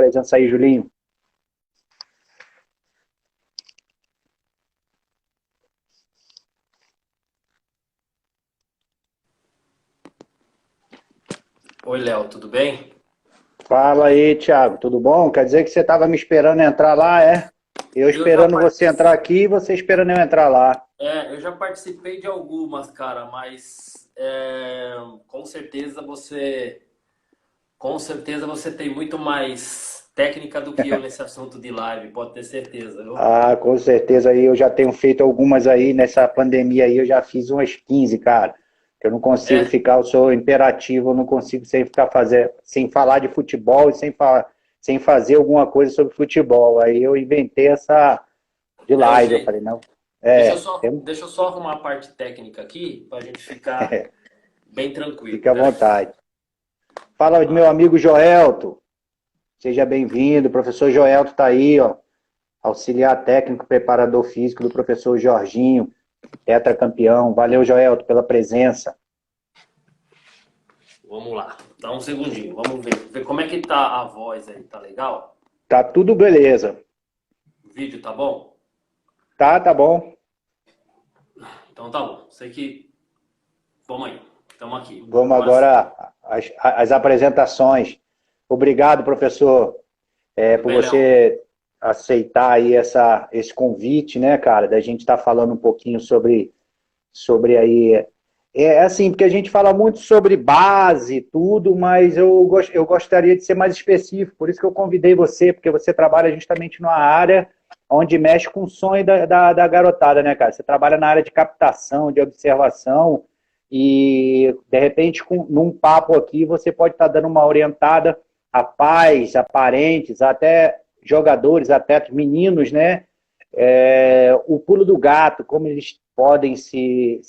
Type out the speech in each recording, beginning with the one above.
presença aí, Julinho. Oi, Léo, tudo bem? Fala aí, Thiago, tudo bom? Quer dizer que você estava me esperando entrar lá, é? Eu Eu já, esperando você entrar aqui e você esperando eu entrar lá. eu já participei de algumas, cara, mas com certeza você tem muito mais técnica do que eu nesse assunto de live, pode ter certeza, viu? Ah, com certeza aí eu já tenho feito algumas aí nessa pandemia aí, eu já fiz umas 15, cara. Eu não consigo É, ficar, eu sou imperativo, eu não consigo sem ficar sem falar de futebol e sem fazer alguma coisa sobre futebol. Aí eu inventei essa de é o live, eu jeito. falei, não, é, Deixa eu só arrumar a parte técnica aqui para a gente ficar bem tranquilo, fica à né? vontade. Fala do meu Ah, amigo Joelto, seja bem-vindo, o professor Joelto está aí, ó, auxiliar técnico, preparador físico do professor Jorginho, tetracampeão. Valeu, Joelto, pela presença. vamos lá, dá um segundinho, vamos ver como é que tá a voz aí, tá legal? Tá tudo beleza. O vídeo tá bom? Tá bom. Então tá bom, sei que vamos aí, estamos aqui. Vamos Agora sim. agora às apresentações. Obrigado, professor, Tudo por bem, Léo? você aceitar aí esse convite, né, cara, da gente estar falando um pouquinho sobre aí. É assim, porque a gente fala muito sobre base e tudo, mas eu gostaria de ser mais específico, por isso que eu convidei você, porque você trabalha justamente numa área onde mexe com o sonho da garotada, né, cara? Você trabalha na área de captação, de observação, e de repente, num papo aqui, você pode estar dando uma orientada a pais, a parentes, até jogadores, atletas, meninos, né? O pulo do gato, como eles podem se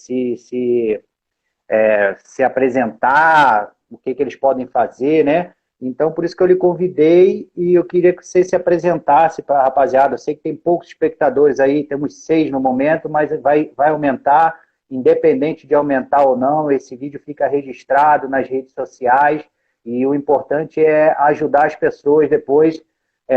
apresentar, o que eles podem fazer, né? Então, por isso que eu lhe convidei e eu queria que você se apresentasse para a rapaziada. Eu sei que tem poucos espectadores aí, temos 6 no momento, mas vai aumentar, independente de aumentar ou não, esse vídeo fica registrado nas redes sociais e o importante é ajudar as pessoas depois,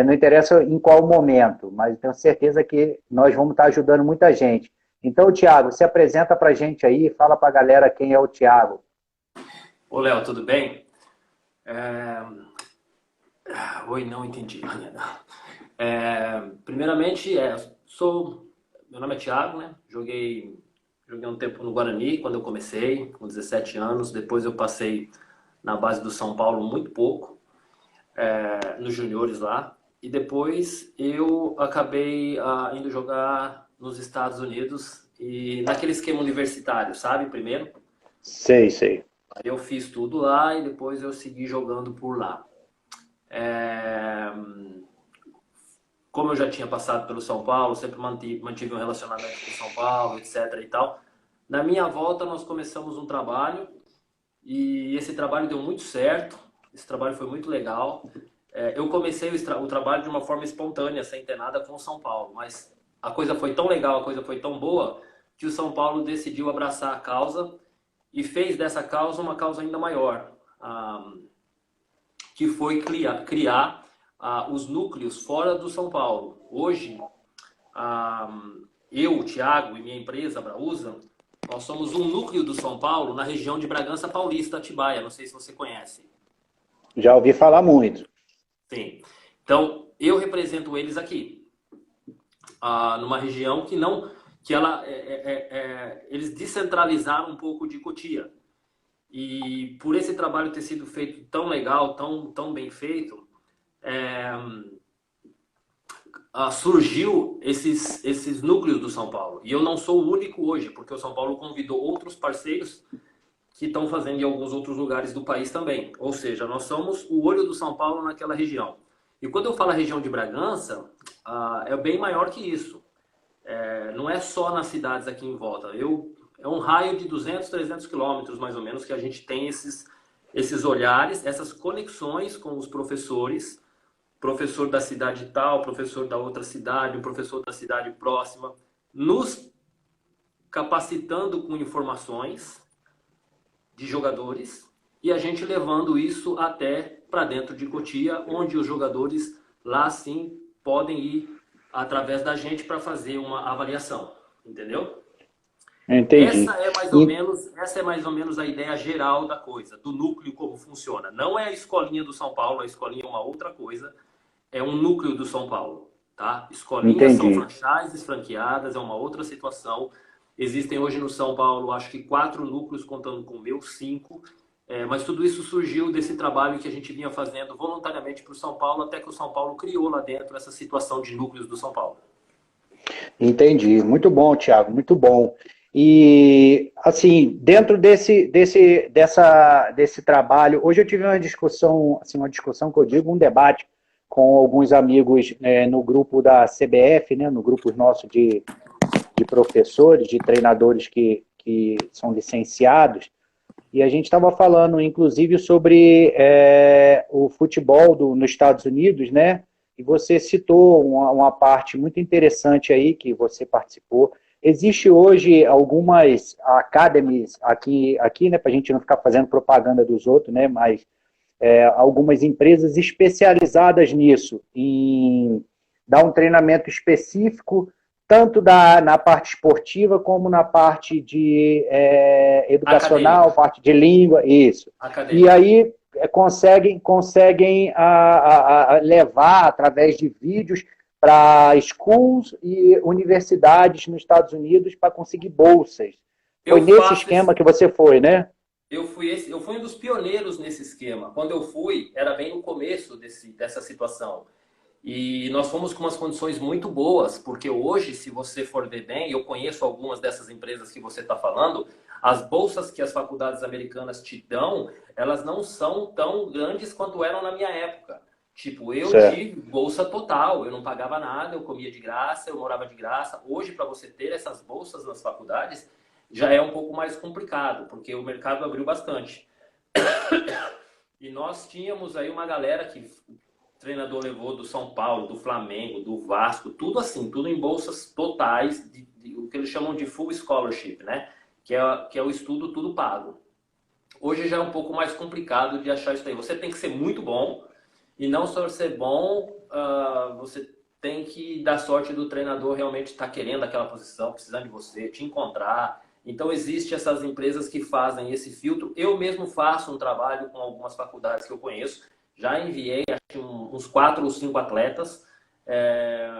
não interessa em qual momento, mas tenho certeza que nós vamos estar ajudando muita gente. Então, Thiago, se apresenta para a gente aí, fala para a galera quem é o Thiago. Ô, Léo, tudo bem? Oi, não entendi. Primeiramente, meu nome é Thiago, né? Joguei um tempo no Guarani quando eu comecei, com 17 anos. Depois eu passei na base do São Paulo muito pouco, nos juniores lá. E depois eu acabei indo jogar nos Estados Unidos e naquele esquema universitário, sabe? Primeiro. Sei, sei. Aí eu fiz tudo lá e depois eu segui jogando por lá. É, Como eu já tinha passado pelo São Paulo, sempre mantive um relacionamento com o São Paulo, etc. e tal. Na minha volta, nós começamos um trabalho e esse trabalho deu muito certo. Esse trabalho foi muito legal. Eu comecei o trabalho de uma forma espontânea, sem ter nada com o São Paulo, mas a coisa foi tão legal, a coisa foi tão boa, que o São Paulo decidiu abraçar a causa e fez dessa causa uma causa ainda maior. Que foi criar os núcleos fora do São Paulo. Hoje, eu, o Thiago e minha empresa, a Brausa, nós somos um núcleo do São Paulo na região de Bragança Paulista, Atibaia. Não sei se você conhece. Já ouvi falar muito. Sim. Então, eu represento eles aqui, numa região que não, que ela, eles descentralizaram um pouco de Cotia. E por esse trabalho ter sido feito tão legal, tão bem feito, é, surgiu esses núcleos do São Paulo. E eu não sou o único hoje, porque o São Paulo convidou outros parceiros que estão fazendo em alguns outros lugares do país também. Ou seja, nós somos o olho do São Paulo naquela região. E quando eu falo a região de Bragança, é bem maior que isso. Não é só nas cidades aqui em volta. É um raio de 200, 300 quilômetros, mais ou menos, que a gente tem esses olhares, essas conexões com os professores, professor da cidade tal, professor da outra cidade, um professor da cidade próxima, nos capacitando com informações de jogadores e a gente levando isso até para dentro de Cotia, onde os jogadores lá sim podem ir através da gente para fazer uma avaliação, entendeu? Entendi. Essa é mais ou menos a ideia geral da coisa, do núcleo como funciona. Não é a escolinha do São Paulo, a escolinha é uma outra coisa, é um núcleo do São Paulo, tá? Escolinhas são Entendi. franchises franqueadas, é uma outra situação. Existem hoje no São Paulo, acho que 4 núcleos, contando com o meu, 5. Mas tudo isso surgiu desse trabalho que a gente vinha fazendo voluntariamente para o São Paulo, até que o São Paulo criou lá dentro essa situação de núcleos do São Paulo. Entendi. Muito bom, Thiago, muito bom. E, assim, dentro desse trabalho, hoje eu tive uma discussão, assim, uma discussão que eu digo, um debate com alguns amigos no grupo da CBF, né, no grupo nosso de professores, de treinadores que são licenciados, e a gente estava falando, inclusive, sobre o futebol nos Estados Unidos, né? E você citou uma parte muito interessante aí que você participou. Existe hoje algumas academies aqui, né, para a gente não ficar fazendo propaganda dos outros, né, mas algumas empresas especializadas nisso, em dar um treinamento específico, tanto na parte esportiva como na parte de educacional, Acadêmica. parte de língua, isso. Acadêmica. E aí conseguem levar, através de vídeos, para schools e universidades nos Estados Unidos para conseguir bolsas. Foi nesse esquema que você foi, né? Eu fui um dos pioneiros nesse esquema. Quando eu fui, era bem no começo dessa situação. E nós fomos com umas condições muito boas, porque hoje, se você for ver bem, eu conheço algumas dessas empresas que você está falando, as bolsas que as faculdades americanas te dão, elas não são tão grandes quanto eram na minha época. Tipo, eu tive bolsa total, eu não pagava nada, eu comia de graça, eu morava de graça. Hoje, para você ter essas bolsas nas faculdades, já é um pouco mais complicado, porque o mercado abriu bastante. E nós tínhamos aí uma galera que o treinador levou do São Paulo, do Flamengo, do Vasco, tudo assim, tudo em bolsas totais, o que eles chamam de full scholarship, né? Que é o estudo tudo pago. Hoje já é um pouco mais complicado de achar isso aí. Você tem que ser muito bom, e não só ser bom, você tem que dar sorte do treinador realmente estar querendo aquela posição, precisando de você, te encontrar. Então, existem essas empresas que fazem esse filtro. Eu mesmo faço um trabalho com algumas faculdades que eu conheço. Já enviei acho, uns 4 ou 5 atletas.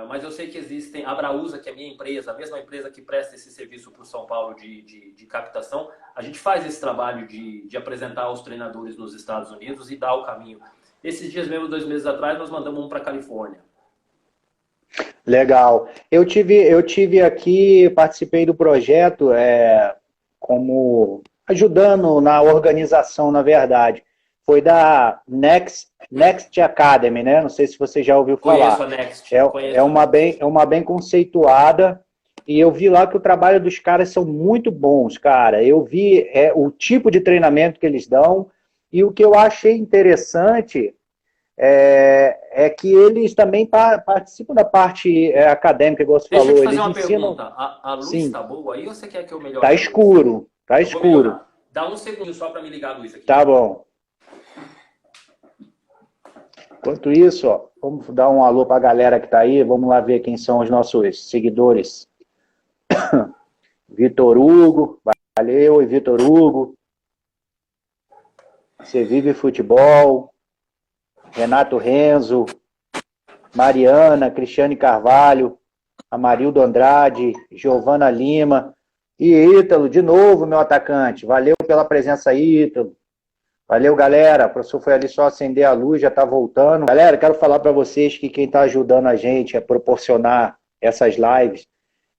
Mas eu sei que existem a Brausa, que é a minha empresa, a mesma empresa que presta esse serviço para o São Paulo de captação. A gente faz esse trabalho de apresentar os treinadores nos Estados Unidos e dar o caminho. Esses dias mesmo, 2 meses atrás, nós mandamos um para a Califórnia. Legal. Eu tive aqui, participei do projeto como ajudando na organização, na verdade. Foi da Next Academy, né? Não sei se você já ouviu falar. Conheço a Next. É uma bem conceituada. E eu vi lá que o trabalho dos caras são muito bons, cara. Eu vi o tipo de treinamento que eles dão. E o que eu achei interessante é que eles também participam da parte acadêmica, igual você falou. Deixa eu te fazer Eles uma ensinam... pergunta. A luz está boa aí ou você quer que eu melhore? Tá escuro, tá escuro. Dá um segundo só para me ligar a luz aqui. Tá bom. Enquanto isso, ó, vamos dar um alô para a galera que está aí. Vamos lá ver quem são os nossos seguidores. Vitor Hugo, valeu, e Vitor Hugo. Você vive futebol. Renato Renzo, Mariana, Cristiane Carvalho, Amarildo Andrade, Giovana Lima e Ítalo, de novo, meu atacante. Valeu pela presença aí, Ítalo. Valeu, galera. O professor foi ali só acender a luz, já está voltando. Galera, quero falar para vocês que quem está ajudando a gente a proporcionar essas lives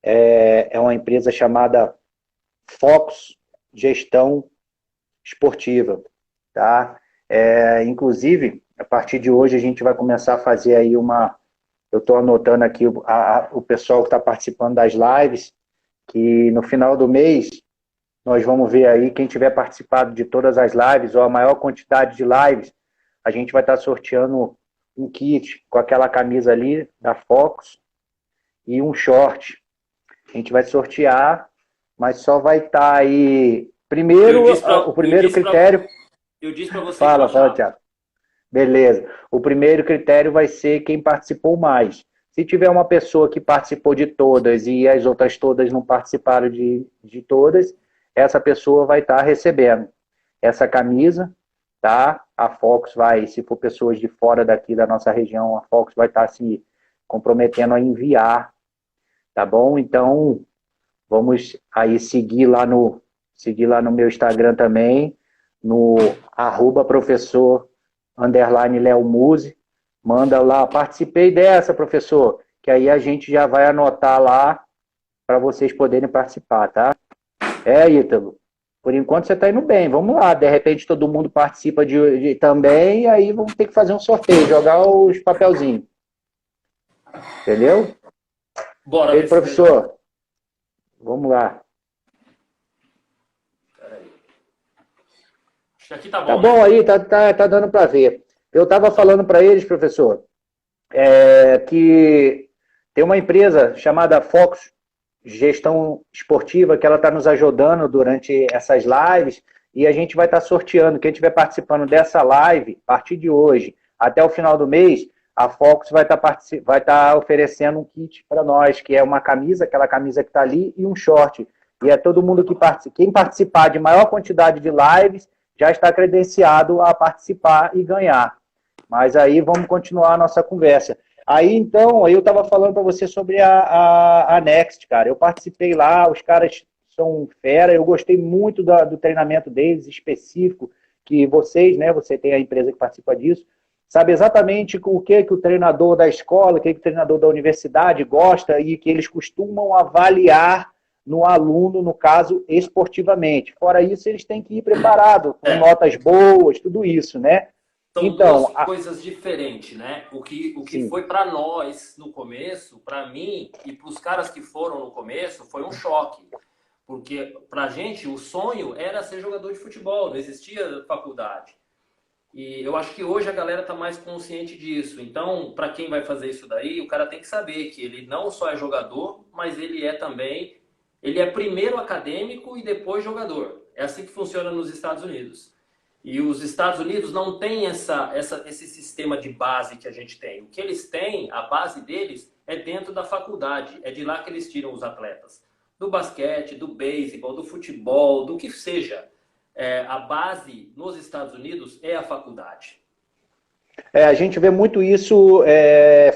é uma empresa chamada Focus Gestão Esportiva, tá? Inclusive, a partir de hoje a gente vai começar a fazer aí eu estou anotando aqui o pessoal que está participando das lives, que no final do mês nós vamos ver aí quem tiver participado de todas as lives, ou a maior quantidade de lives, a gente vai estar sorteando um kit com aquela camisa ali da Focus e um short. A gente vai sortear, mas só vai estar aí... Primeiro, o primeiro critério... Eu disse para você... Fala, Thiago. Beleza. O primeiro critério vai ser quem participou mais. Se tiver uma pessoa que participou de todas e as outras todas não participaram de todas, essa pessoa vai estar recebendo essa camisa, tá? A Fox vai, se for pessoas de fora daqui da nossa região, a Fox vai estar se comprometendo a enviar, tá bom? Então, vamos aí seguir lá no meu Instagram também, no @professor_Léo Muse. Manda lá, participei dessa, professor, que aí a gente já vai anotar lá para vocês poderem participar, tá? Ítalo, por enquanto você está indo bem, vamos lá, de repente todo mundo participa também, e aí vamos ter que fazer um sorteio, jogar os papelzinhos. Entendeu? Bora, Ei, professor, vamos lá. Peraí. Acho que aqui tá bom. Tá bom, né? Aí, tá dando para ver. Eu estava falando para eles, professor, que tem uma empresa chamada Fox Gestão Esportiva que ela está nos ajudando durante essas lives e a gente vai estar sorteando. Quem estiver participando dessa live, a partir de hoje até o final do mês, a Fox vai estar oferecendo um kit para nós, que é uma camisa, aquela camisa que está ali, e um short. E é todo mundo que participa. Quem participar de maior quantidade de lives já está credenciado a participar e ganhar. Mas aí vamos continuar a nossa conversa. Aí, então, eu estava falando para você sobre a Next, cara. Eu participei lá, os caras são fera, eu gostei muito do treinamento deles, específico, que vocês, né, você tem a empresa que participa disso, sabe exatamente o que o treinador da escola, o que o treinador da universidade gosta e que eles costumam avaliar no aluno, no caso, esportivamente. Fora isso, eles têm que ir preparados, com notas boas, tudo isso, né? São então, duas coisas diferentes, né? O que foi para nós no começo, para mim e para os caras que foram no começo, foi um choque. Porque pra gente o sonho era ser jogador de futebol, não existia faculdade. E eu acho que hoje a galera tá mais consciente disso. Então, para quem vai fazer isso daí, o cara tem que saber que ele não só é jogador, mas ele é também, ele é primeiro acadêmico e depois jogador. É assim que funciona nos Estados Unidos. E os Estados Unidos não têm esse sistema de base que a gente tem. O que eles têm, a base deles, é dentro da faculdade. É de lá que eles tiram os atletas. Do basquete, do beisebol, do futebol, do que seja. A base nos Estados Unidos é a faculdade. A gente vê muito isso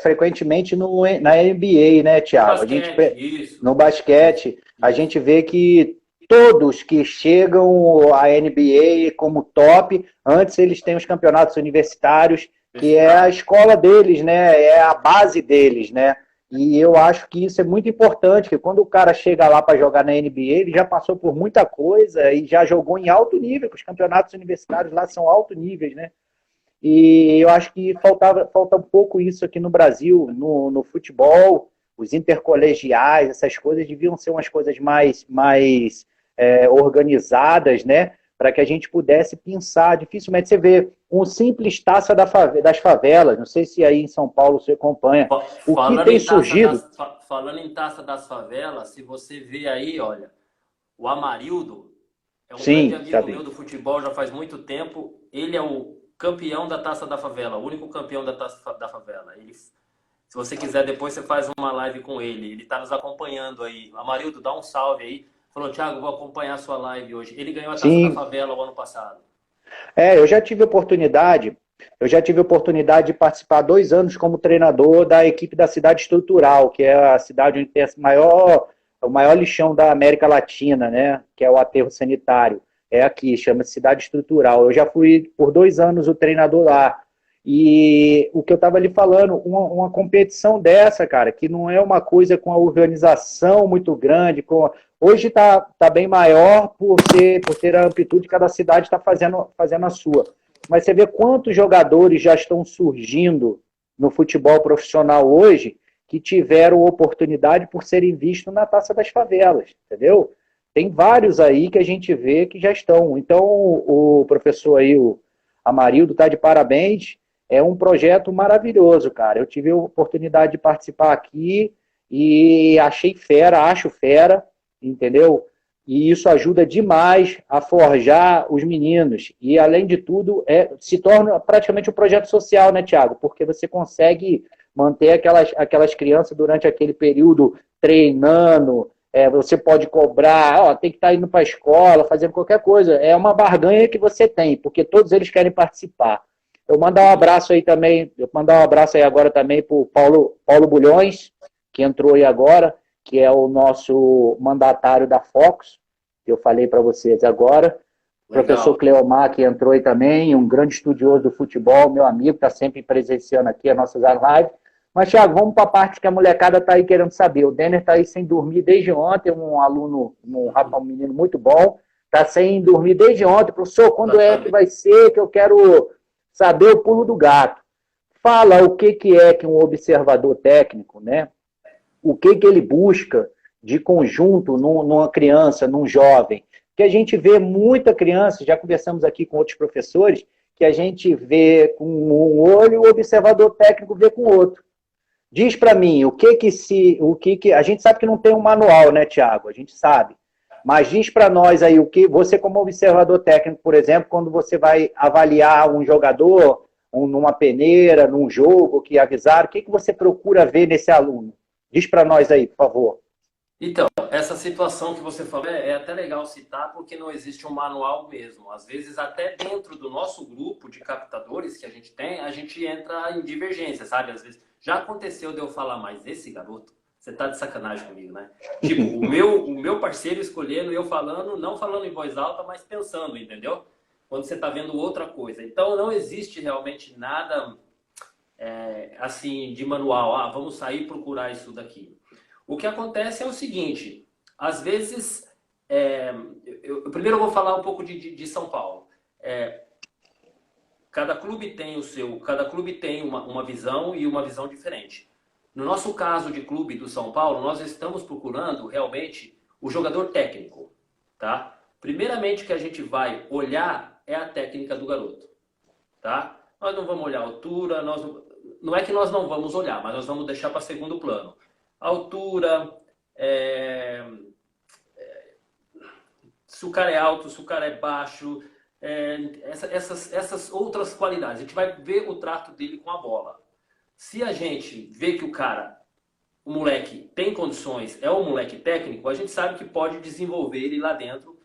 frequentemente na NBA, né, Thiago? No basquete, a gente vê que todos que chegam à NBA como top, antes eles têm os campeonatos universitários, que é a escola deles, né? É a base deles, né? E eu acho que isso é muito importante, que quando o cara chega lá para jogar na NBA, ele já passou por muita coisa e já jogou em alto nível, porque os campeonatos universitários lá são alto níveis, né? E eu acho que falta um pouco isso aqui no Brasil, no futebol, os intercolegiais, essas coisas deviam ser umas coisas mais organizadas, né? Para que a gente pudesse pensar. Dificilmente você vê um simples taça das favelas, não sei se aí em São Paulo você acompanha. O que tem surgido... Falando em taça das favelas, se você vê aí, olha, o Amarildo é um grande amigo meu do futebol, já faz muito tempo. Ele é o campeão da Taça da Favela, o único campeão da Taça da Favela. Se você quiser, depois você faz uma live com ele. Ele está nos acompanhando aí. Amarildo, dá um salve aí. Falou, Thiago, vou acompanhar a sua live hoje. Ele ganhou a Taça da Favela o ano passado. Eu já tive oportunidade de participar 2 anos como treinador da equipe da Cidade Estrutural, que é a cidade onde tem o maior lixão da América Latina, né? Que é o aterro sanitário. É aqui, chama-se Cidade Estrutural. Eu já fui por 2 anos o treinador lá. E o que eu estava ali falando, uma competição dessa, cara, que não é uma coisa com a organização muito grande, hoje está bem maior por ter a amplitude que cada cidade está fazendo a sua. Mas você vê quantos jogadores já estão surgindo no futebol profissional hoje que tiveram oportunidade por serem vistos na Taça das Favelas, entendeu? Tem vários aí que a gente vê que já estão. Então, o professor aí, o Amarildo, está de parabéns. É um projeto maravilhoso, cara. Eu tive a oportunidade de participar aqui e acho fera, entendeu? E isso ajuda demais a forjar os meninos. E, além de tudo, se torna praticamente um projeto social, né, Thiago? Porque você consegue manter aquelas crianças durante aquele período treinando, você pode cobrar, tem que estar indo para a escola, fazendo qualquer coisa. É uma barganha que você tem, porque todos eles querem participar. Eu mandar um abraço aí também, agora também para o Paulo Bulhões, que entrou aí agora, que é o nosso mandatário da Focus, que eu falei para vocês agora. O professor Cleomar, que entrou aí também, um grande estudioso do futebol, meu amigo, está sempre presenciando aqui as nossas lives. Mas, Thiago, vamos para a parte que a molecada está aí querendo saber. O Denner está aí sem dormir desde ontem, um aluno, um menino muito bom, está sem dormir desde ontem. Professor, quando é que vai ser que eu quero saber o pulo do gato? Fala o que é que um observador técnico, né? O que ele busca de conjunto numa criança, num jovem. Que a gente vê muita criança, já conversamos aqui com outros professores, que a gente vê com um olho e o observador técnico vê com o outro. Diz para mim, a gente sabe que não tem um manual, né, Thiago? A gente sabe. Mas diz para nós aí, o que você como observador técnico, por exemplo, quando você vai avaliar um jogador, numa peneira, num jogo que avisaram, o que você procura ver nesse aluno? Diz para nós aí, por favor. Então, essa situação que você falou é até legal citar, porque não existe um manual mesmo. Às vezes, até dentro do nosso grupo de captadores que a gente tem, a gente entra em divergência, sabe? Às vezes, já aconteceu de eu falar, mas esse garoto, você tá de sacanagem comigo, né? Tipo, o meu parceiro escolhendo, eu falando, não falando em voz alta, mas pensando, entendeu? Quando você tá vendo outra coisa. Então, não existe realmente nada, assim, de manual. Vamos sair e procurar isso daqui. O que acontece é o seguinte, às vezes, primeiro eu vou falar um pouco de São Paulo. Cada clube tem uma visão e uma visão diferente. No nosso caso de clube do São Paulo, nós estamos procurando realmente o jogador técnico, tá? Primeiramente que a gente vai olhar é a técnica do garoto, tá? Nós não vamos olhar a altura, não é que nós não vamos olhar, mas nós vamos deixar para segundo plano. Altura, se o cara é alto, se o cara é baixo, essas outras qualidades. A gente vai ver o trato dele com a bola. Se a gente vê que o moleque tem condições, é um moleque técnico, a gente sabe que pode desenvolver ele lá dentro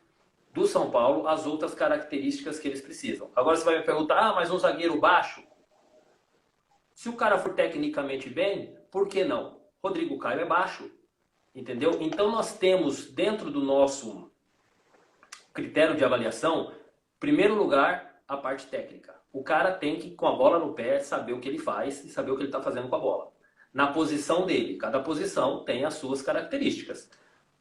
do São Paulo as outras características que eles precisam. Agora você vai me perguntar, mas um zagueiro baixo? Se o cara for tecnicamente bem, por que não? Rodrigo Caio é baixo, entendeu? Então nós temos dentro do nosso critério de avaliação, em primeiro lugar, a parte técnica. O cara tem que, com a bola no pé, saber o que ele faz e saber o que ele está fazendo com a bola. Na posição dele, cada posição tem as suas características.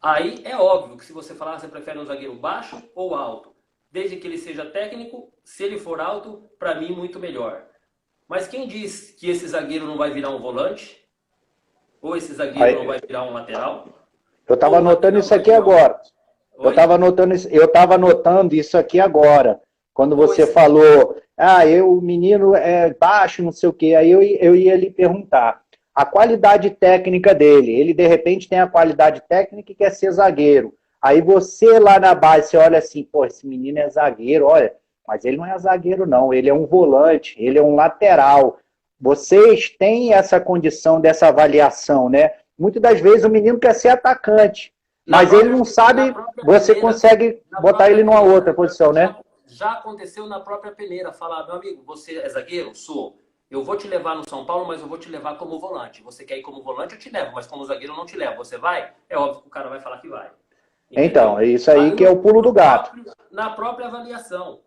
Aí é óbvio que se você falar, você prefere um zagueiro baixo ou alto, desde que ele seja técnico, se ele for alto, para mim muito melhor. Mas quem diz que esse zagueiro não vai virar um volante? Ou esse zagueiro não vai virar um lateral? Eu estava anotando isso aqui agora. Eu estava anotando isso aqui agora. Quando você falou, o menino é baixo, não sei o quê. Aí eu ia lhe perguntar. A qualidade técnica dele. Ele, de repente, tem a qualidade técnica e quer ser zagueiro. Aí você lá na base, você olha assim, pô, esse menino é zagueiro, olha. Mas ele não é zagueiro, não. Ele é um volante, ele é um lateral. Vocês têm essa condição dessa avaliação, né? Muitas das vezes o menino quer ser atacante, mas ele não sabe, você consegue botar ele numa outra posição, né? Já aconteceu na própria peneira, falar, meu amigo, você é zagueiro? Sou. Eu vou te levar no São Paulo, mas eu vou te levar como volante. Você quer ir como volante, eu te levo, mas como zagueiro eu não te levo. Você vai? É óbvio que o cara vai falar que vai. Entendeu? Então, é isso aí que é o pulo do gato. Na própria avaliação,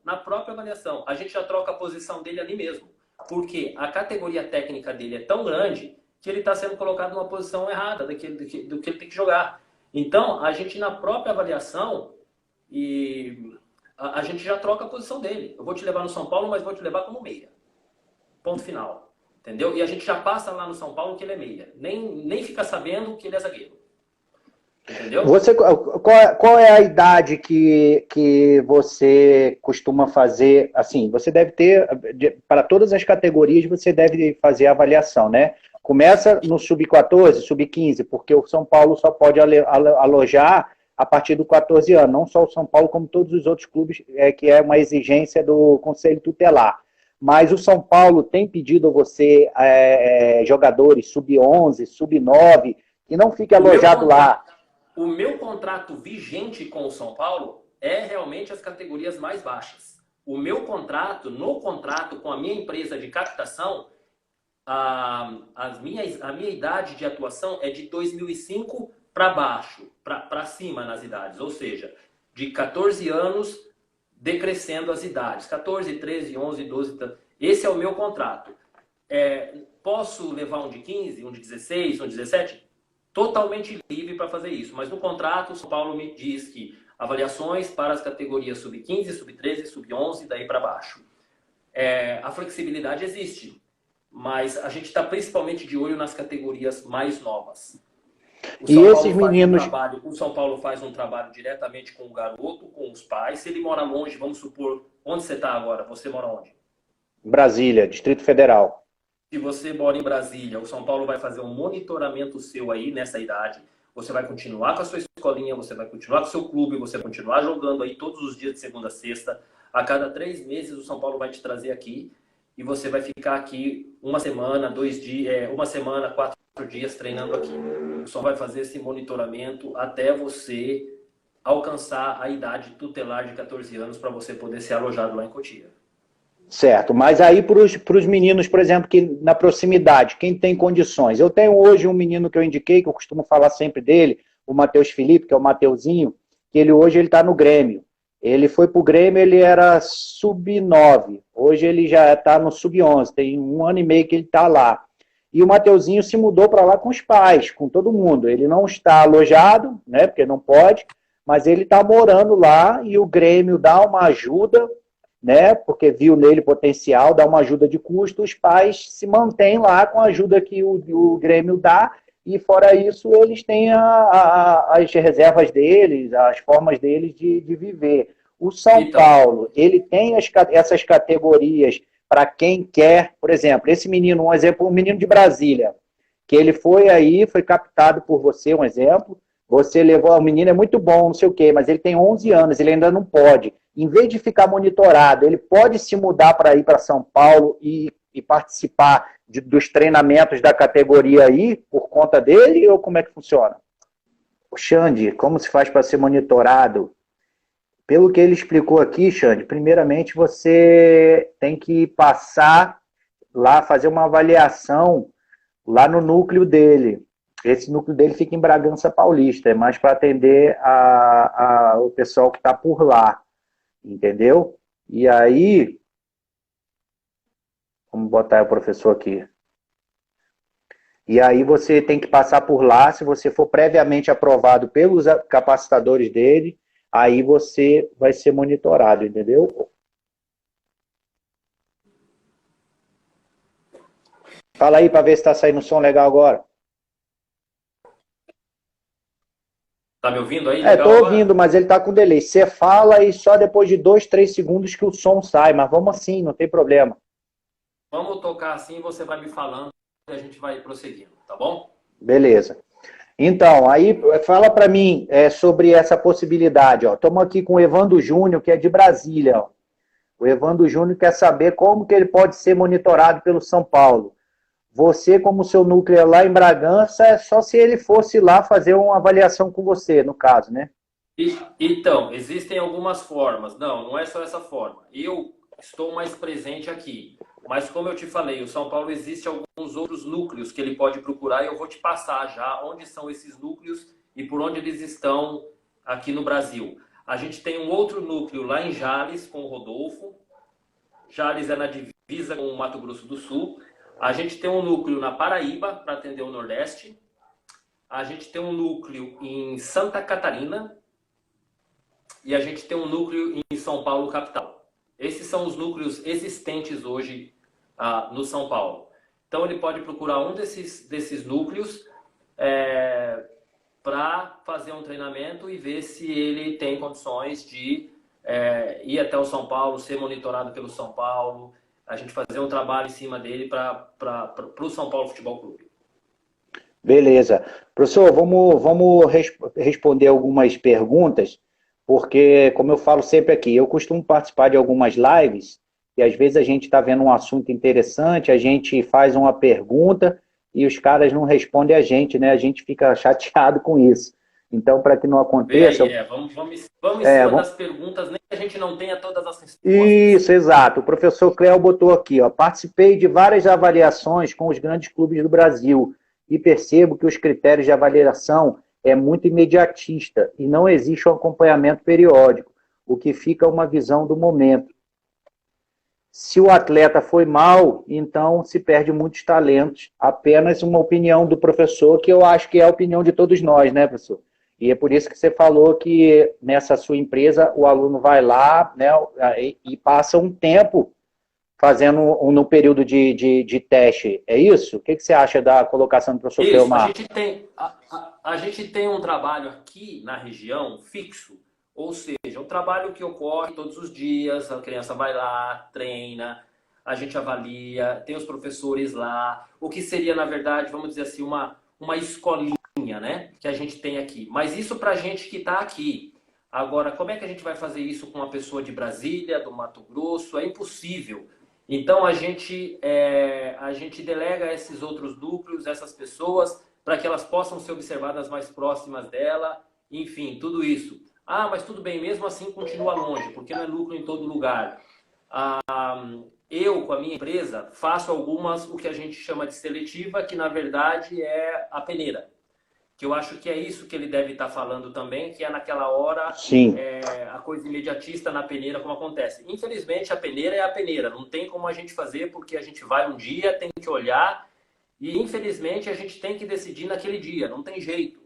a gente já troca a posição dele ali mesmo. Porque a categoria técnica dele é tão grande que ele está sendo colocado numa posição errada do que ele tem que jogar. Então, a gente na própria avaliação, a gente já troca a posição dele. Eu vou te levar no São Paulo, mas vou te levar como meia. Ponto final. Entendeu? E a gente já passa lá no São Paulo que ele é meia. Nem fica sabendo que ele é zagueiro. Entendeu? Qual é a idade que você costuma fazer? Assim, você deve ter, para todas as categorias, você deve fazer a avaliação, né? Começa no sub-14, sub-15, porque o São Paulo só pode alojar a partir dos 14 anos, não só o São Paulo, como todos os outros clubes, que é uma exigência do Conselho Tutelar. Mas o São Paulo tem pedido a você jogadores sub-11, sub-9, que não fique alojado lá. O meu contrato vigente com o São Paulo é realmente as categorias mais baixas. O meu contrato, no contrato com a minha empresa de captação, a minha idade de atuação é de 2005 para baixo, para cima nas idades. Ou seja, de 14 anos decrescendo as idades. 14, 13, 11, 12... Esse é o meu contrato. Posso levar um de 15, um de 16, um de 17? Totalmente livre para fazer isso. Mas no contrato, o São Paulo me diz que avaliações para as categorias sub-15, sub-13, sub-11, daí para baixo. A flexibilidade existe, mas a gente está principalmente de olho nas categorias mais novas. O São Paulo faz um trabalho diretamente com o garoto, com os pais. Se ele mora longe, vamos supor, onde você está agora? Você mora onde? Brasília, Distrito Federal. Se você mora em Brasília, o São Paulo vai fazer um monitoramento seu aí nessa idade. Você vai continuar com a sua escolinha, você vai continuar com o seu clube, você vai continuar jogando aí todos os dias de segunda a sexta. A cada 3 meses o São Paulo vai te trazer aqui e você vai ficar aqui uma semana, 2 dias, uma semana, 4 dias treinando aqui. O São vai fazer esse monitoramento até você alcançar a idade tutelar de 14 anos para você poder ser alojado lá em Cotia. Certo, mas aí para os meninos, por exemplo, que na proximidade, quem tem condições. Eu tenho hoje um menino que eu indiquei, que eu costumo falar sempre dele, o Matheus Felipe, que é o Mateuzinho, que hoje ele está no Grêmio. Ele foi para o Grêmio, ele era sub-9, hoje ele já está no sub-11, tem 1 ano e meio que ele está lá. E o Mateuzinho se mudou para lá com os pais, com todo mundo. Ele não está alojado, né, porque não pode, mas ele está morando lá e o Grêmio dá uma ajuda, né, porque viu nele potencial, dá uma ajuda de custo, os pais se mantêm lá com a ajuda que o Grêmio dá, e fora isso eles têm as reservas deles, as formas deles de viver. O São Paulo, ele tem essas categorias para quem quer, por exemplo, esse menino, um exemplo, um menino de Brasília, que ele foi aí, foi captado por você, um exemplo, você levou, o menino é muito bom, não sei o quê, mas ele tem 11 anos, ele ainda não pode. Em vez de ficar monitorado, ele pode se mudar para ir para São Paulo e participar dos treinamentos da categoria aí, por conta dele, ou como é que funciona? O Xande, como se faz para ser monitorado? Pelo que ele explicou aqui, Xande, primeiramente você tem que passar lá, fazer uma avaliação lá no núcleo dele. Esse núcleo dele fica em Bragança Paulista, é mais para atender o pessoal que está por lá, entendeu? E aí, vamos botar o professor aqui. E aí você tem que passar por lá, se você for previamente aprovado pelos capacitadores dele, aí você vai ser monitorado, entendeu? Fala aí para ver se está saindo som legal agora. Tá me ouvindo aí? Tô ouvindo, mas ele tá com delay. Você fala e só depois de 2, 3 segundos que o som sai, mas vamos assim, não tem problema. Vamos tocar assim, você vai me falando e a gente vai prosseguindo, tá bom? Beleza. Então, aí fala para mim sobre essa possibilidade. Estamos aqui com o Evandro Júnior, que é de Brasília. Ó. O Evandro Júnior quer saber como que ele pode ser monitorado pelo São Paulo. Você, como seu núcleo é lá em Bragança, é só se ele fosse lá fazer uma avaliação com você, no caso, né? Então, existem algumas formas. Não é só essa forma. Eu estou mais presente aqui. Mas, como eu te falei, o São Paulo existe alguns outros núcleos que ele pode procurar e eu vou te passar já onde são esses núcleos e por onde eles estão aqui no Brasil. A gente tem um outro núcleo lá em Jales, com o Rodolfo. Jales é na divisa com o Mato Grosso do Sul. A gente tem um núcleo na Paraíba, para atender o Nordeste. A gente tem um núcleo em Santa Catarina. E a gente tem um núcleo em São Paulo, capital. Esses são os núcleos existentes hoje no São Paulo. Então, ele pode procurar um desses núcleos para fazer um treinamento e ver se ele tem condições de ir até o São Paulo, ser monitorado pelo São Paulo, a gente fazer um trabalho em cima dele para o São Paulo Futebol Clube. Beleza. Professor, vamos responder algumas perguntas, porque, como eu falo sempre aqui, eu costumo participar de algumas lives e às vezes a gente está vendo um assunto interessante, a gente faz uma pergunta e os caras não respondem a gente, né? A gente fica chateado com isso. Então, para que não Vê aconteça... aí, vamos em cima vamos... das perguntas, nem que a gente não tenha todas as respostas. Isso, exato. O professor Cléo botou aqui, ó, participei de várias avaliações com os grandes clubes do Brasil e percebo que os critérios de avaliação é muito imediatista e não existe um acompanhamento periódico, o que fica uma visão do momento. Se o atleta foi mal, então se perde muitos talentos. Apenas uma opinião do professor, que eu acho que é a opinião de todos nós, né, professor? E é por isso que você falou que nessa sua empresa o aluno vai lá, né, e passa um tempo fazendo no período de teste. É isso? O que você acha da colocação do professor Isso, Cleomar? a gente tem um trabalho aqui na região fixo, ou seja, um trabalho que ocorre todos os dias, a criança vai lá, treina, a gente avalia, tem os professores lá, o que seria, na verdade, vamos dizer assim, uma escolinha, né, que a gente tem aqui. Mas isso para a gente que está aqui. Agora, como é que a gente vai fazer isso com uma pessoa de Brasília, do Mato Grosso? É impossível. Então, a gente delega esses outros núcleos, essas pessoas, para que elas possam ser observadas mais próximas dela, enfim, tudo isso. Ah, mas tudo bem, mesmo assim continua longe, porque não é núcleo em todo lugar. Eu, com a minha empresa, faço o que a gente chama de seletiva, que na verdade é a peneira. Que eu acho que é isso que ele deve estar falando também, que é naquela hora a coisa imediatista na peneira, como acontece. Infelizmente, a peneira é a peneira, não tem como a gente fazer, porque a gente vai um dia, tem que olhar, e infelizmente a gente tem que decidir naquele dia, não tem jeito,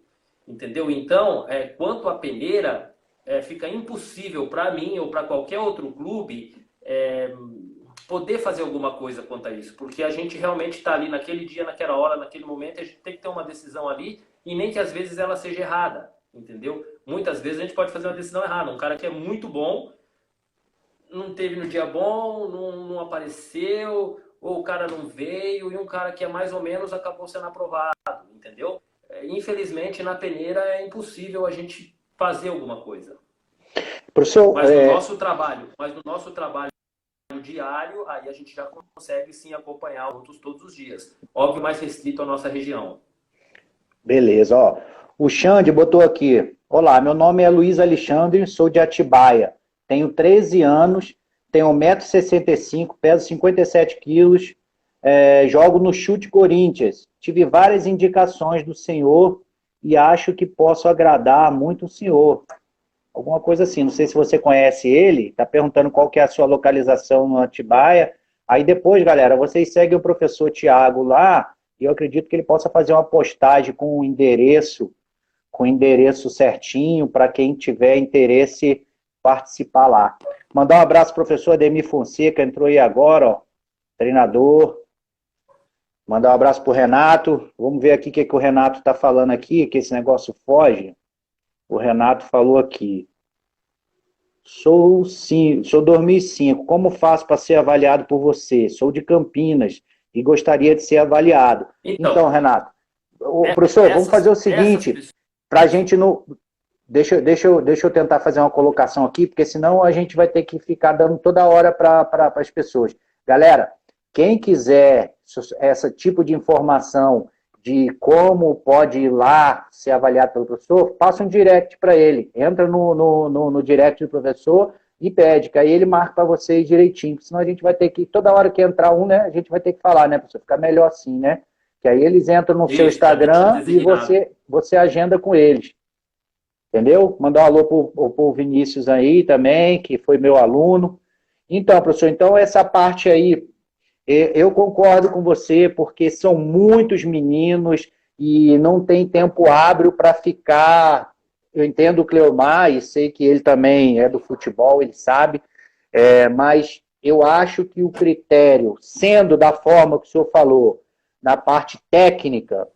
entendeu? Então, quanto à peneira, fica impossível para mim ou para qualquer outro clube poder fazer alguma coisa quanto a isso, porque a gente realmente está ali naquele dia, naquela hora, naquele momento, a gente tem que ter uma decisão ali, e nem que às vezes ela seja errada, entendeu? Muitas vezes a gente pode fazer uma decisão errada. Um cara que é muito bom, não teve no dia bom, não apareceu, ou o cara não veio, e um cara que é mais ou menos acabou sendo aprovado, entendeu? Infelizmente, na peneira é impossível a gente fazer alguma coisa. Professor, mas no nosso trabalho diário, aí a gente já consegue sim acompanhar outros todos os dias. Óbvio, mais restrito à nossa região. Beleza, ó. O Xande botou aqui. Olá, meu nome é Luiz Alexandre, sou de Atibaia. Tenho 13 anos, tenho 1,65 m, peso 57 quilos, jogo no Chute Corinthians. Tive várias indicações do senhor e acho que posso agradar muito o senhor. Alguma coisa assim, não sei se você conhece ele, está perguntando qual que é a sua localização no Atibaia. Aí depois, galera, vocês seguem o professor Tiago lá, e eu acredito que ele possa fazer uma postagem com o endereço certinho, para quem tiver interesse participar lá. Mandar um abraço pro professor Ademir Fonseca, entrou aí agora, ó, treinador. Mandar um abraço pro Renato. Vamos ver aqui o que o Renato está falando aqui, que esse negócio foge. O Renato falou aqui. Sou 2005. Como faço para ser avaliado por você? Sou de Campinas e gostaria de ser avaliado. Então Renato, professor, vamos fazer o seguinte, para a gente não... Deixa eu tentar fazer uma colocação aqui, porque senão a gente vai ter que ficar dando toda hora para as pessoas. Galera, quem quiser esse tipo de informação de como pode ir lá ser avaliado pelo professor, passa um direct para ele. Entra no direct do professor e pede, que aí ele marca para vocês direitinho, porque senão a gente vai ter que, toda hora que entrar um, né, a gente vai ter que falar, né, professor? Ficar melhor assim, né? Que aí eles entram no seu Instagram e você agenda com eles. Entendeu? Mandar um alô pro Vinícius aí também, que foi meu aluno. Então, professor, então essa parte aí, eu concordo com você, porque são muitos meninos e não tem tempo hábil para ficar... Eu entendo o Cleomar e sei que ele também é do futebol, ele sabe, mas eu acho que o critério, sendo da forma que o senhor falou, na parte técnica,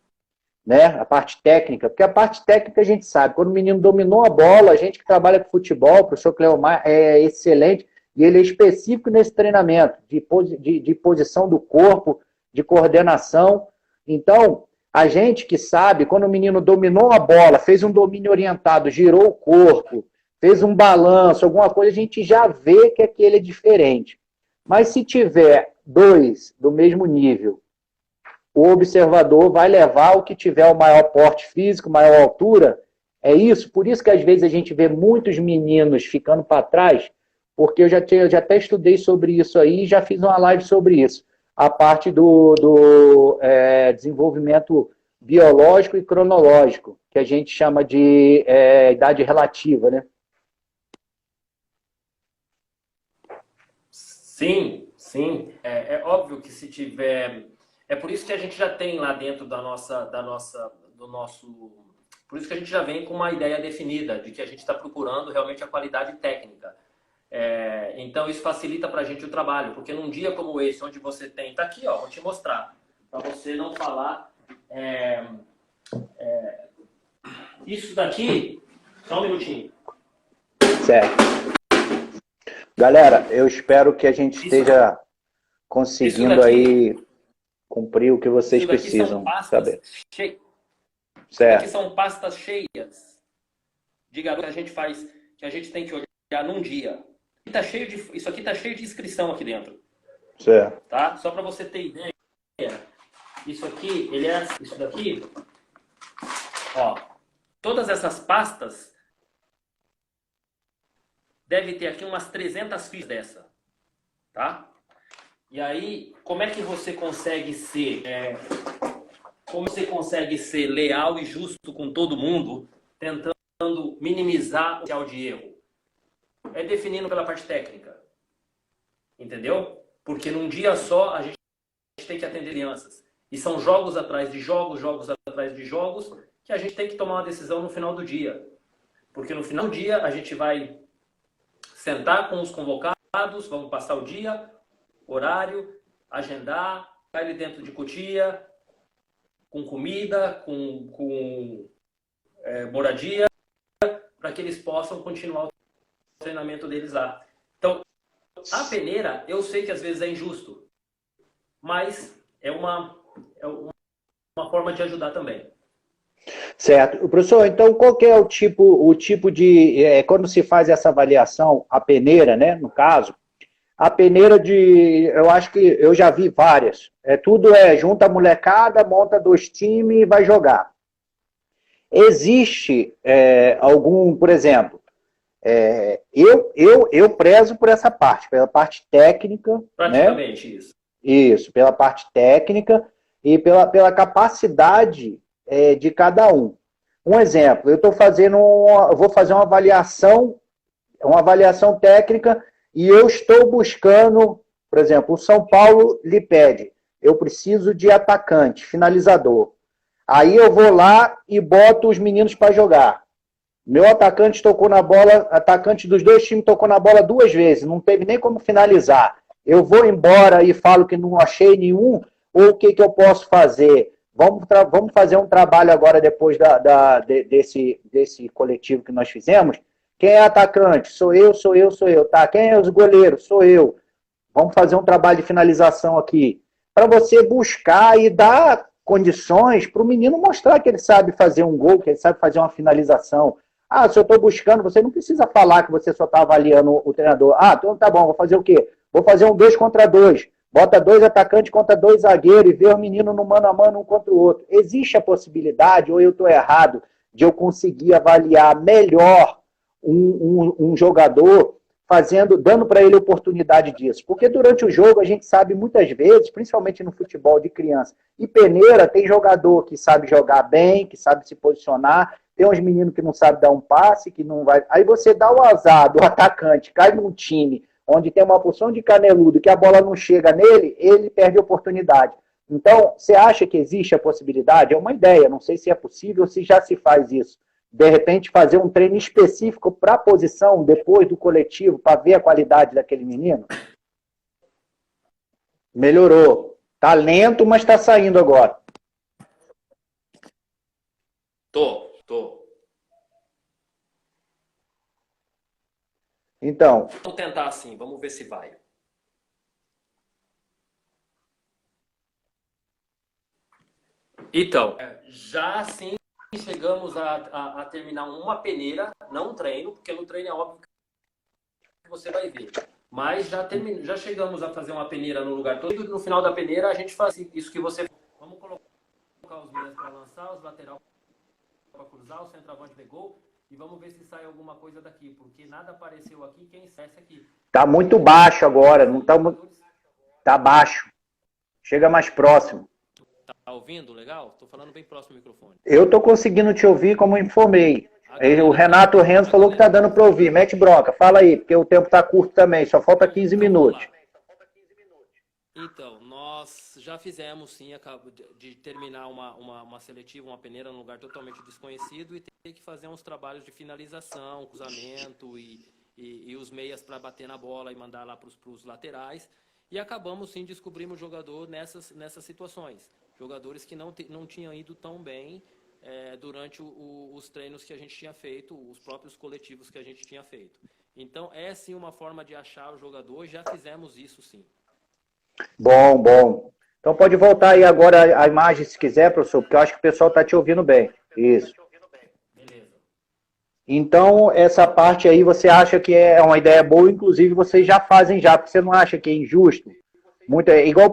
né? A parte técnica, porque a parte técnica a gente sabe, quando o menino dominou a bola, a gente que trabalha com futebol, o professor Cleomar é excelente, e ele é específico nesse treinamento, de posição do corpo, de coordenação. Então, A gente que sabe, quando o menino dominou a bola, fez um domínio orientado, girou o corpo, fez um balanço, alguma coisa, a gente já vê que aquele é diferente. Mas se tiver dois do mesmo nível, o observador vai levar o que tiver o maior porte físico, maior altura. É isso, por isso que às vezes a gente vê muitos meninos ficando para trás, porque eu já até estudei sobre isso aí e já fiz uma live sobre isso. A parte do desenvolvimento biológico e cronológico, que a gente chama de idade relativa, né? Sim, sim. É óbvio que se tiver. É por isso que a gente já tem lá dentro do nosso. Por isso que a gente já vem com uma ideia definida de que a gente está procurando realmente a qualidade técnica. Então isso facilita para a gente o trabalho, porque num dia como esse, onde você tem. Tá aqui, ó, vou te mostrar. Para você não falar. Isso daqui. Só um minutinho. Certo. Galera, eu espero que a gente esteja conseguindo aí cumprir o que vocês precisam saber. Isso daqui são pastas cheias de garoto que a gente faz, que a gente tem que olhar num dia. Isso aqui tá cheio de inscrição aqui dentro. Certo. Tá? Só para você ter ideia, isso daqui, ó, todas essas pastas deve ter aqui umas 300 fichas dessa, tá? E aí, como é que você consegue ser leal e justo com todo mundo, tentando minimizar o potencial de erro? É definindo pela parte técnica. Entendeu? Porque num dia só a gente tem que atender crianças. E são jogos atrás de jogos, jogos atrás de jogos, que a gente tem que tomar uma decisão no final do dia. Porque no final do dia a gente vai sentar com os convocados, vamos passar o dia, horário, agendar, ficar ele dentro de cotia, com comida, com moradia, para que eles possam continuar o treinamento deles lá. Então, a peneira, eu sei que às vezes é injusto, mas é uma forma de ajudar também. Certo. Professor, então qual que é o tipo de... quando se faz essa avaliação, a peneira, né, no caso, a peneira eu acho que eu já vi várias. Junta a molecada, monta 2 times e vai jogar. Existe algum, por exemplo, eu prezo por essa parte, pela parte técnica. Praticamente, né? Isso. Isso, pela parte técnica e pela capacidade de cada um. Um exemplo, eu vou fazer uma avaliação técnica e eu estou buscando, por exemplo, o São Paulo lhe pede, eu preciso de atacante, finalizador. Aí eu vou lá e boto os meninos para jogar. Meu atacante tocou na bola, atacante dos 2 times tocou na bola 2 vezes, não teve nem como finalizar. Eu vou embora e falo que não achei nenhum, ou o que eu posso fazer? Vamos fazer um trabalho agora depois desse coletivo que nós fizemos. Quem é atacante? Sou eu. Tá, quem é os goleiros? Sou eu. Vamos fazer um trabalho de finalização aqui. Para você buscar e dar condições para o menino mostrar que ele sabe fazer um gol, que ele sabe fazer uma finalização. Ah, se eu estou buscando, você não precisa falar que você só está avaliando o treinador. Ah, então tá bom, vou fazer o quê? Vou fazer um 2 contra 2. Bota 2 atacantes contra 2 zagueiros e vê o menino no mano a mano um contra o outro. Existe a possibilidade, ou eu estou errado, de eu conseguir avaliar melhor um jogador dando para ele oportunidade disso. Porque durante o jogo a gente sabe muitas vezes, principalmente no futebol de criança, e peneira tem jogador que sabe jogar bem, que sabe se posicionar, tem uns meninos que não sabem dar um passe, que não vai... Aí você dá o azar do atacante, cai num time onde tem uma porção de caneludo, que a bola não chega nele, ele perde a oportunidade. Então, você acha que existe a possibilidade? É uma ideia, não sei se é possível, se já se faz isso. De repente, fazer um treino específico para a posição, depois do coletivo, para ver a qualidade daquele menino? Melhorou. Tá lento, mas está saindo agora. Tô. Então. Vamos tentar assim, vamos ver se vai. Então, já sim chegamos a terminar uma peneira, não um treino, porque no treino é óbvio que você vai ver. Mas já chegamos a fazer uma peneira no lugar todo. E no final da peneira a gente faz isso que você... Vamos colocar os meias para lançar, os laterais para cruzar, o centroavante de gol. E vamos ver se sai alguma coisa daqui. Porque nada apareceu aqui, quem sai aqui. Tá muito baixo agora, não tá muito... Tá baixo. Chega mais próximo. Tá ouvindo legal? Tô falando bem próximo do microfone. Eu tô conseguindo te ouvir como informei. O Renato Renzo falou que tá dando para ouvir. Mete bronca, fala aí, porque o tempo tá curto também, só falta 15 minutos. Então, nós já fizemos sim, de terminar uma seletiva, uma peneira num lugar totalmente desconhecido e ter que fazer uns trabalhos de finalização, cruzamento e os meias para bater na bola e mandar lá para os laterais. E acabamos sim, descobrimos jogador nessas situações. Jogadores que não tinham ido tão bem durante os treinos que a gente tinha feito, os próprios coletivos que a gente tinha feito. Então, é sim uma forma de achar o jogador, já fizemos isso sim. Bom, bom. Então pode voltar aí agora a imagem se quiser, professor, porque eu acho que o pessoal está te ouvindo bem. Isso. Beleza. Então, essa parte aí você acha que é uma ideia boa, inclusive vocês já fazem já, porque você não acha que é injusto? Muito, igual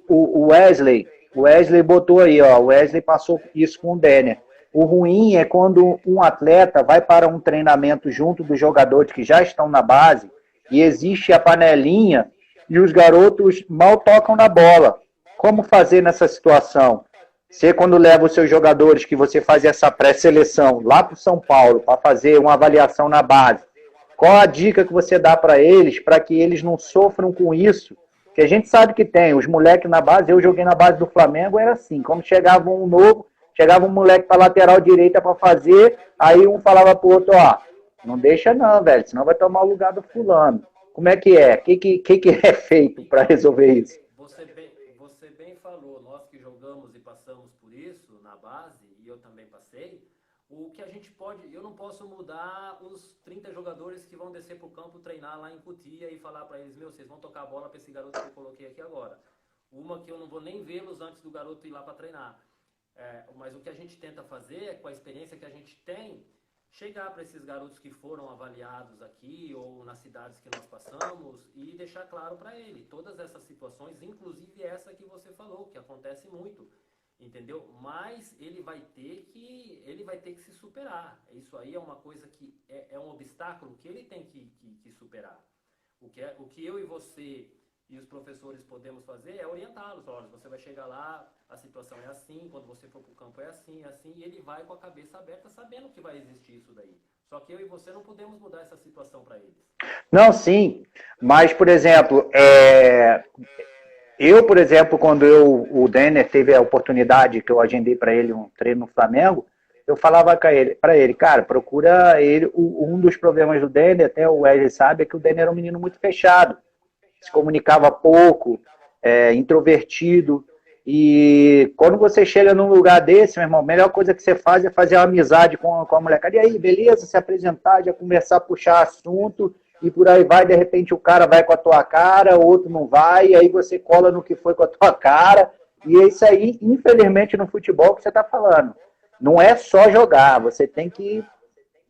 o Wesley. O Wesley botou aí, ó. O Wesley passou isso com o Denner. O ruim é quando um atleta vai para um treinamento junto dos jogadores que já estão na base e existe a panelinha e os garotos mal tocam na bola. Como fazer nessa situação? Você, quando leva os seus jogadores, que você faz essa pré-seleção lá para o São Paulo, para fazer uma avaliação na base, qual a dica que você dá para que eles não sofram com isso? Que a gente sabe que tem, os moleques na base, eu joguei na base do Flamengo, era assim, como chegava um novo, chegava um moleque para lateral direita para fazer, aí um falava pro outro, ó, não deixa não, velho, senão vai tomar o lugar do fulano. Como é que é? O que é feito para resolver isso? Você bem falou, nós que jogamos e passamos por isso na base, e eu também passei, o que a gente pode, eu não posso mudar os 30 jogadores que vão descer para o campo treinar lá em Cotia e falar para eles, vocês vão tocar a bola para esse garoto que eu coloquei aqui agora. Uma que eu não vou nem vê-los antes do garoto ir lá para treinar. Mas o que a gente tenta fazer é, com a experiência que a gente tem, chegar para esses garotos que foram avaliados aqui ou nas cidades que nós passamos e deixar claro para ele todas essas situações, inclusive essa que você falou, que acontece muito, entendeu? Mas ele vai ter que se superar. Isso aí é uma coisa que é um obstáculo que ele tem que superar. O que eu e você e os professores podemos fazer é orientá-los. Olha, você vai chegar lá, a situação é assim, quando você for para o campo é assim, e ele vai com a cabeça aberta, sabendo que vai existir isso daí. Só que eu e você não podemos mudar essa situação para eles. Não, sim, mas, por exemplo, por exemplo, quando o Denner teve a oportunidade que eu agendei para ele um treino no Flamengo, eu falava para ele, cara, procura ele. Um dos problemas do Denner, até o Wesley sabe, é que o Denner era um menino muito fechado, se comunicava pouco, introvertido. E quando você chega num lugar desse, meu irmão, a melhor coisa que você faz é fazer uma amizade com a molecada. E aí, beleza? Se apresentar, já começar a puxar assunto e por aí vai. De repente o cara vai com a tua cara, o outro não vai, e aí você cola no que foi com a tua cara. E é isso aí, infelizmente, no futebol que você está falando. Não é só jogar, você tem que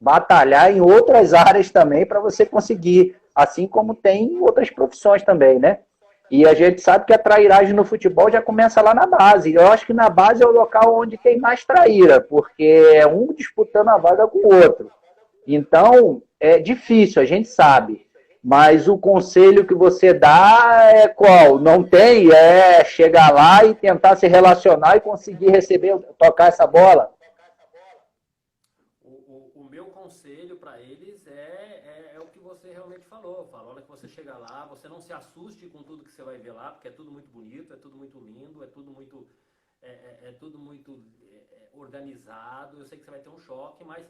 batalhar em outras áreas também para você conseguir, assim como tem em outras profissões também, né? E a gente sabe que a trairagem no futebol já começa lá na base. Eu acho que na base é o local onde tem mais traíra, porque é um disputando a vaga com o outro. Então, é difícil, a gente sabe. Mas o conselho que você dá é qual? Não tem? É chegar lá e tentar se relacionar e conseguir receber, tocar essa bola? O meu conselho para eles é o que você realmente falou. Fala, olha que você chega lá, você não se assuste com tudo que você vai ver lá, porque é tudo muito bonito, é tudo muito lindo, é tudo muito organizado. Eu sei que você vai ter um choque, mas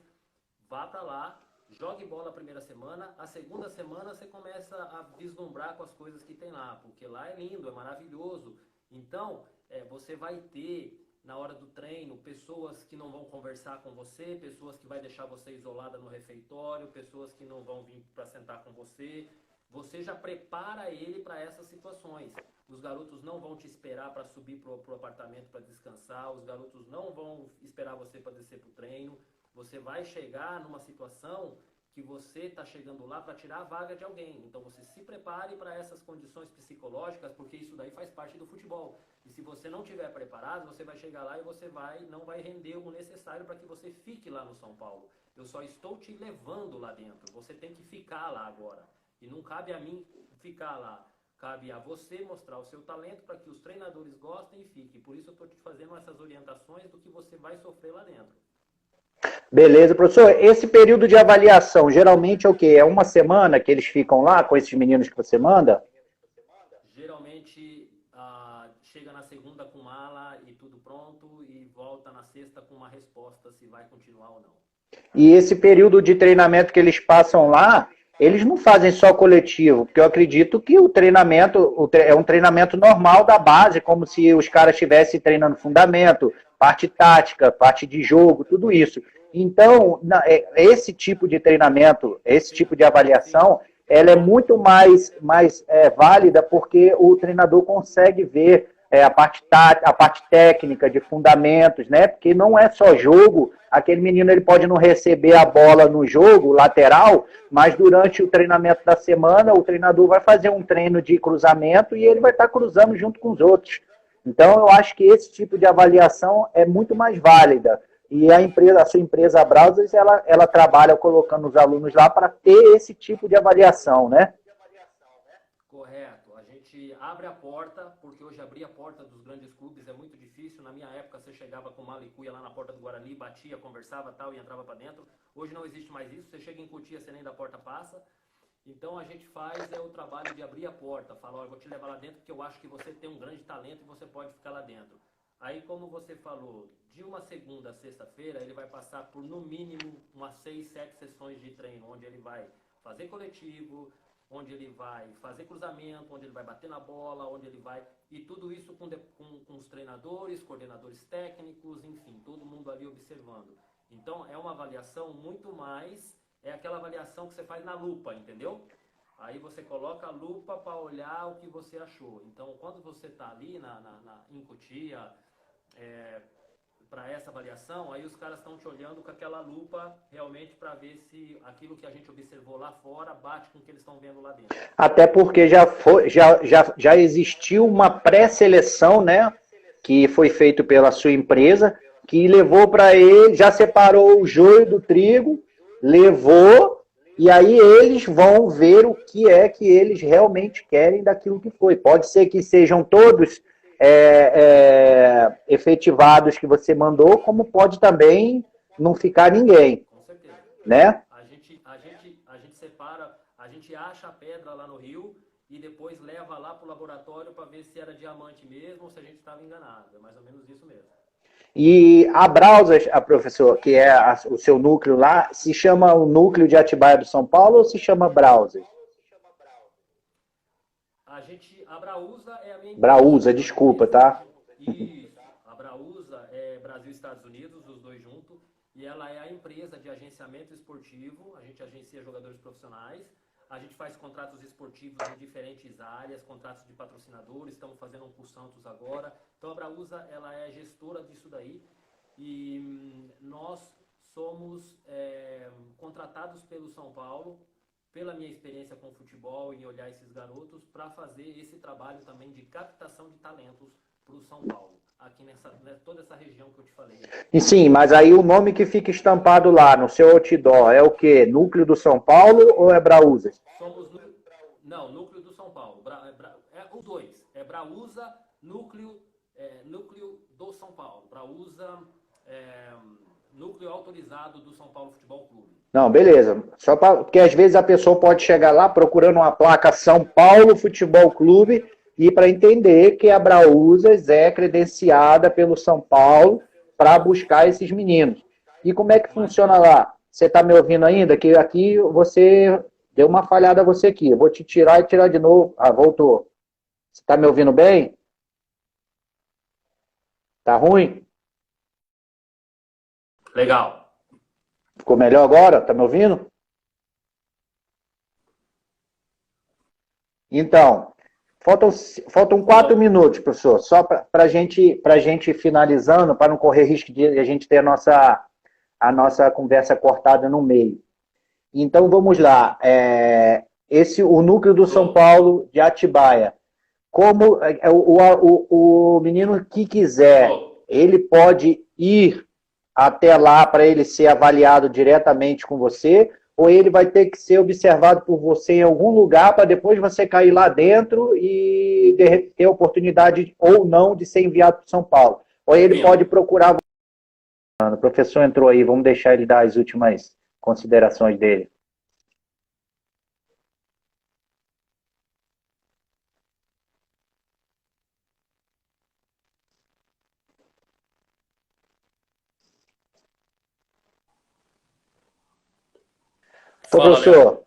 vá para lá, jogue bola a primeira semana, a segunda semana você começa a vislumbrar com as coisas que tem lá, porque lá é lindo, é maravilhoso. Então, você vai ter, na hora do treino, pessoas que não vão conversar com você, pessoas que vai deixar você isolada no refeitório, pessoas que não vão vir para sentar com você. você já prepara ele para essas situações. Os garotos não vão te esperar para subir para o apartamento para descansar, os garotos não vão esperar você para descer para o treino. Você vai chegar numa situação que você está chegando lá para tirar a vaga de alguém. Então você se prepare para essas condições psicológicas, porque isso daí faz parte do futebol. E se você não estiver preparado, você vai chegar lá e você não vai render o necessário para que você fique lá no São Paulo. Eu só estou te levando lá dentro. Você tem que ficar lá agora. E não cabe a mim ficar lá. Cabe a você mostrar o seu talento para que os treinadores gostem e fiquem. Por isso eu estou te fazendo essas orientações do que você vai sofrer lá dentro. Beleza, professor. Esse período de avaliação, geralmente é o quê? É uma semana que eles ficam lá com esses meninos que você manda? Geralmente chega na segunda com mala e tudo pronto e volta na sexta com uma resposta se vai continuar ou não. E esse período de treinamento que eles passam lá, eles não fazem só coletivo, porque eu acredito que o treinamento é um treinamento normal da base, como se os caras estivessem treinando fundamento, parte tática, parte de jogo, tudo isso. Então, esse tipo de treinamento, esse tipo de avaliação, ela é muito mais válida porque o treinador consegue ver a parte técnica de fundamentos, né? Porque não é só jogo, aquele menino ele pode não receber a bola no jogo lateral, mas durante o treinamento da semana o treinador vai fazer um treino de cruzamento e ele vai estar cruzando junto com os outros. Então eu acho que esse tipo de avaliação é muito mais válida. E a sua empresa, a Browsers, ela trabalha colocando os alunos lá para ter esse tipo de avaliação, né? Correto. A gente abre a porta, porque hoje abrir a porta dos grandes clubes é muito difícil. Na minha época, você chegava com mala e cuia lá na porta do Guarani, batia, conversava tal e entrava para dentro. Hoje não existe mais isso. Você chega em Cotia, você nem da porta passa. Então a gente faz o trabalho de abrir a porta, falar, eu vou te levar lá dentro porque eu acho que você tem um grande talento e você pode ficar lá dentro. Aí, como você falou, de uma segunda a sexta-feira, ele vai passar por, no mínimo, umas 6, 7 sessões de treino, onde ele vai fazer coletivo, onde ele vai fazer cruzamento, onde ele vai bater na bola, onde ele vai... E tudo isso com os treinadores, coordenadores técnicos, enfim, todo mundo ali observando. Então, é uma avaliação muito mais... É aquela avaliação que você faz na lupa, entendeu? Aí você coloca a lupa para olhar o que você achou. Então, quando você está ali em Cotia, para essa avaliação, aí os caras estão te olhando com aquela lupa realmente para ver se aquilo que a gente observou lá fora bate com o que eles estão vendo lá dentro. Até porque já existiu uma pré-seleção, né? Que foi feito pela sua empresa, que levou para ele, já separou o joio do trigo, levou, e aí eles vão ver o que é que eles realmente querem daquilo que foi. Pode ser que sejam todos efetivados que você mandou, como pode também não ficar ninguém. Com certeza. Né? A gente separa, a gente acha a pedra lá no rio e depois leva lá para o laboratório para ver se era diamante mesmo ou se a gente estava enganado. É mais ou menos isso mesmo. E a Browsers, a professor, que é o seu núcleo lá, se chama o núcleo de Atibaia do São Paulo ou se chama Browsers? A Brausa é a minha empresa. Brausa, desculpa, tá? Isso. A Brausa é Brasil e Estados Unidos, os dois juntos, e ela é a empresa de agenciamento esportivo. A gente agencia jogadores profissionais. A gente faz contratos esportivos em diferentes áreas, contratos de patrocinadores, estamos fazendo um com o Santos agora. Então a Brausa, ela é gestora disso daí e nós somos contratados pelo São Paulo, pela minha experiência com o futebol, em olhar esses garotos, para fazer esse trabalho também de captação de talentos para o São Paulo, aqui toda essa região que eu te falei. E sim, mas aí o nome que fica estampado lá no seu outdoor é o quê? Núcleo do São Paulo ou é Brausa? Núcleo do São Paulo. Os dois. É Brausa, núcleo do São Paulo. Brausa, núcleo autorizado do São Paulo Futebol Clube. Não, beleza. Porque às vezes a pessoa pode chegar lá procurando uma placa São Paulo Futebol Clube e para entender que a Brausa é credenciada pelo São Paulo para buscar esses meninos. E como é que funciona lá? Você está me ouvindo ainda? Que aqui você deu uma falhada você aqui. Eu vou te tirar e tirar de novo. Ah, voltou. Você está me ouvindo bem? Tá ruim? Legal. Ficou melhor agora? Tá me ouvindo? Então, faltam 4 minutos, professor, só para a gente finalizando, para não correr risco de a gente ter a nossa conversa cortada no meio. Então, vamos lá. O núcleo do São Paulo de Atibaia. Como o menino que quiser, ele pode ir até lá para ele ser avaliado diretamente com você, ou ele vai ter que ser observado por você em algum lugar para depois você cair lá dentro e ter a oportunidade ou não de ser enviado para São Paulo. Ou ele pode procurar. O professor entrou aí, vamos deixar ele dar as últimas considerações dele. Professor,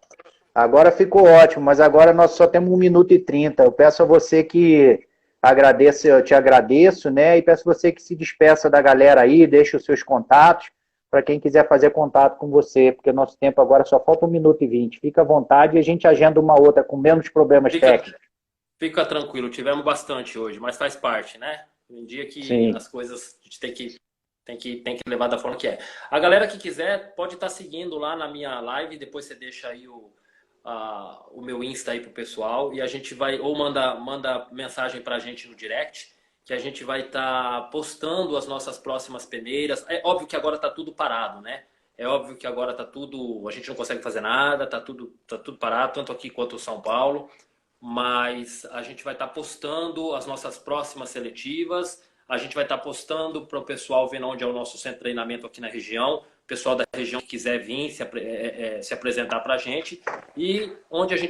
agora ficou ótimo, mas agora nós só temos 1 minuto e 30. Eu peço a você que agradeça, eu te agradeço, né? E peço a você que se despeça da galera aí, deixe os seus contatos para quem quiser fazer contato com você, porque o nosso tempo agora só falta 1 minuto e 20. Fica à vontade e a gente agenda uma outra com menos problemas técnicos. Fica tranquilo, tivemos bastante hoje, mas faz parte, né? Um dia que Sim. As coisas a gente tem que levar da forma que é. A galera que quiser pode estar seguindo lá na minha live, depois você deixa aí o meu Insta aí pro pessoal e a gente vai, ou manda mensagem pra gente no direct, que a gente vai estar postando as nossas próximas peneiras. É óbvio que agora tá tudo parado, né? É óbvio que agora tá tudo, a gente não consegue fazer nada, tá tudo parado, tanto aqui quanto em São Paulo, mas a gente vai estar postando as nossas próximas seletivas. A gente vai estar postando para o pessoal ver onde é o nosso centro de treinamento aqui na região. O pessoal da região que quiser vir se apresentar para a gente. E onde a gente